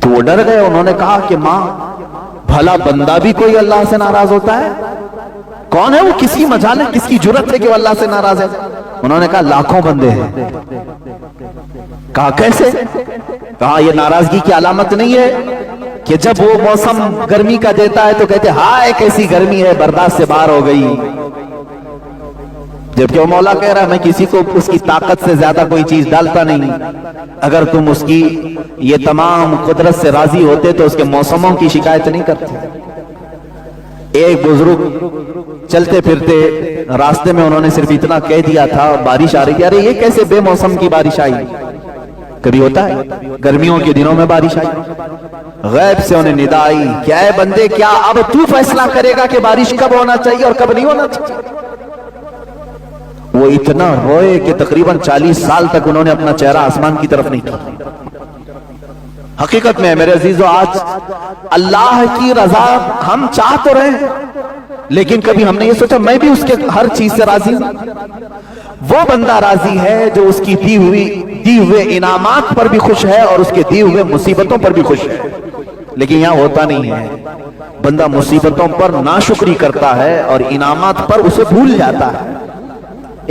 تو وہ ڈر گئے. انہوں نے کہا کہ ماں بھلا بندہ بھی کوئی اللہ سے ناراض ہوتا ہے؟ کون ہے وہ؟ کس کی مجال ہے، کس کی جرت ہے کہ وہ اللہ سے ناراض ہے؟ انہوں نے کہا لاکھوں بندے ہیں. کہا کیسے؟ کہا یہ ناراضگی کی علامت نہیں ہے کہ جب وہ موسم گرمی کا دیتا ہے تو کہتے ہائے کیسی گرمی ہے، برداشت سے باہر ہو گئی. جبکہ وہ مولا کہہ رہا ہے میں کسی کو اس کی طاقت سے زیادہ کوئی چیز ڈالتا نہیں. اگر تم اس کی یہ تمام قدرت سے راضی ہوتے تو اس کے موسموں کی شکایت نہیں کرتے. ایک بزرگ چلتے پھرتے راستے میں انہوں نے صرف اتنا کہہ دیا تھا، بارش آ رہی تھی، ارے یہ کیسے بے موسم کی بارش آئی؟ کبھی ہوتا ہے گرمیوں کے دنوں میں بارش آئی. غیب سے انہیں ندا آئی، کیا ہے بندے، کیا اب تو فیصلہ کرے گا کہ بارش کب ہونا چاہیے اور کب نہیں ہونا چاہیے؟ وہ اتنا روئے کہ تقریباً 40 سال تک انہوں نے اپنا چہرہ آسمان کی طرف نہیں کیا. حقیقت میں میرے عزیزو آج اللہ کی رضا ہم چاہ تو رہے ہیں، لیکن کبھی ہم نے یہ سوچا میں بھی اس کے ہر چیز سے راضی ہوں. وہ بندہ راضی ہے جو اس کی دی ہوئے انعامات پر بھی خوش ہے اور اس کے دی ہوئے مصیبتوں پر بھی خوش ہے. لیکن یہاں ہوتا نہیں ہے. بندہ مصیبتوں پر ناشکری کرتا ہے اور انعامات پر اسے بھول جاتا ہے.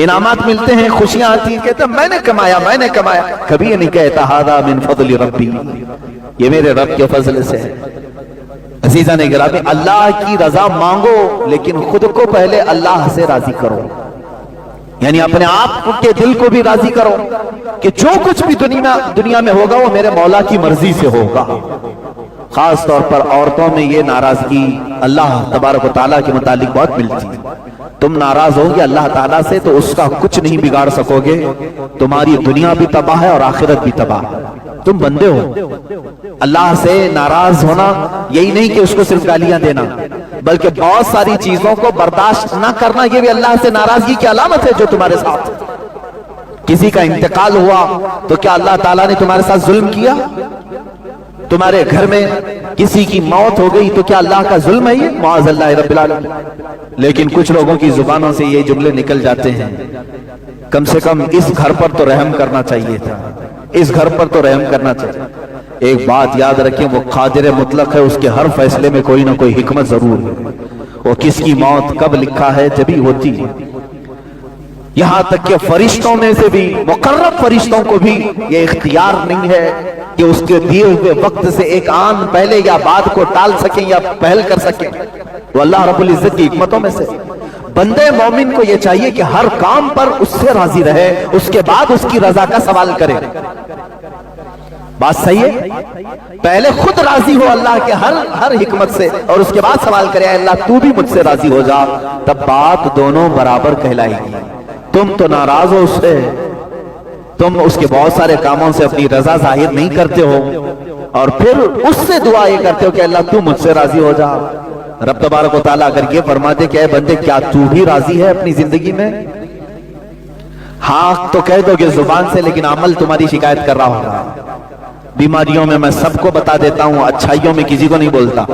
انعامات ملتے ہیں، خوشیاں آتی ہیں، کہتا میں نے کمایا میں نے کمایا. کبھی یہ نہیں کہتا ھذا من فضل ربی، یہ میرے رب کے فضل سے ہے. عزیزان گرامی، اللہ کی رضا مانگو لیکن خود کو پہلے اللہ سے راضی کرو. یعنی اپنے آپ کے دل کو بھی راضی کرو کہ جو کچھ بھی دنیا میں ہوگا وہ میرے مولا کی مرضی سے ہوگا. خاص طور پر عورتوں میں یہ ناراضگی اللہ تبارک و تعالیٰ کے متعلق بہت ملتی ہے. تم ناراض ہوگے اللہ تعالیٰ سے تو اس کا کچھ نہیں بگاڑ سکو گے. تمہاری دنیا بھی تباہ ہے اور آخرت بھی تباہ ہے. تم بندے ہو. اللہ سے ناراض ہونا یہی نہیں کہ اس کو صرف گالیاں دینا، بلکہ بہت ساری چیزوں کو برداشت نہ کرنا یہ بھی اللہ سے ناراضگی کی علامت ہے. جو تمہارے ساتھ کسی کا انتقال ہوا تو کیا اللہ تعالیٰ نے تمہارے ساتھ ظلم کیا؟ تمہارے گھر میں کسی کی موت ہو گئی تو کیا اللہ کا ظلم ہے یہ؟ معاذ اللہ رب العالمین. لیکن کچھ لوگوں کی زبانوں سے یہ جملے نکل جاتے ہیں، کم سے کم اس گھر پر تو رحم کرنا چاہیے تھا، اس گھر پر تو رحم کرنا چاہیے. ایک بات یاد رکھیں، وہ قادر مطلق ہے، اس کے ہر فیصلے میں کوئی نہ کوئی حکمت ضرور ہے. وہ کس کی موت کب لکھا ہے جبھی ہوتی ہے. یہاں تک کہ فرشتوں میں سے بھی مقرب فرشتوں کو بھی یہ اختیار نہیں ہے کہ اس کے دیے ہوئے وقت سے ایک آن پہلے یا بعد کو ٹال سکیں یا پہل کر سکیں. وہ اللہ رب العزت کی حکمتوں میں سے. بندے مومن کو یہ چاہیے کہ ہر کام پر اس سے راضی رہے، اس کے بعد اس کی رضا کا سوال کرے. بات صحیح ہے؟ پہلے خود راضی ہو اللہ کے ہر حکمت سے اور اس کے بعد سوال کرے اللہ تو بھی مجھ سے راضی ہو جا. تب بات دونوں برابر کہلائے گی. تم تو ناراض ہو اس سے، تم اس کے بہت سارے کاموں سے اپنی رضا ظاہر نہیں کرتے ہو اور پھر اس سے دعا یہ کرتے ہو کہ اللہ تو مجھ سے راضی ہو جا. رب تبارک و تعالیٰ اگر یہ فرما دے کہ اے بندے کیا تو بھی راضی ہے اپنی زندگی میں؟ ہاں تو کہہ دو گے زبان سے، لیکن عمل تمہاری شکایت کر رہا ہوگا. بیماریوں میں سب کو بتا دیتا ہوں، اچھائیوں میں کسی کو نہیں بولتا.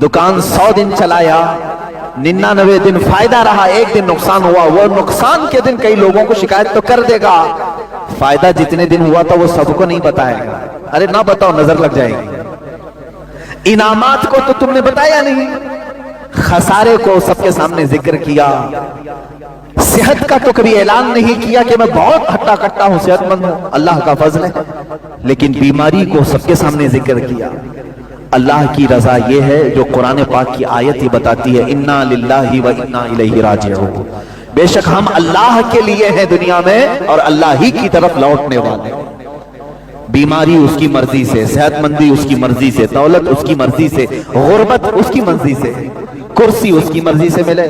دکان 100 دن چلایا، 99 دن فائدہ رہا، ایک دن نقصان ہوا. وہ نقصان کے دن کئی لوگوں کو شکایت تو کر دے گا، فائدہ جتنے دن ہوا تھا وہ سب کو نہیں بتائے گا. ارے نہ بتاؤ نظر لگ جائے گی. انعامات کو تو تم نے بتایا نہیں، خسارے کو سب کے سامنے ذکر کیا. صحت کا تو کبھی اعلان نہیں کیا کہ میں بہت ہٹا کٹا ہوں، صحت مند ہوں، اللہ کا فضل ہے. لیکن بیماری کو سب کے سامنے ذکر کیا. اللہ کی رضا یہ ہے جو قرآن پاک کی آیت ہی بتاتی ہے، انا للہ و انا الیہ راجعون. بے شک ہم اللہ کے لیے ہیں دنیا میں اور اللہ ہی کی طرف لوٹنے والے. بیماری اس کی مرضی سے، صحت مندی اس کی مرضی سے، دولت اس کی مرضی سے، غربت اس کی مرضی سے، کرسی اس کی مرضی سے ملے،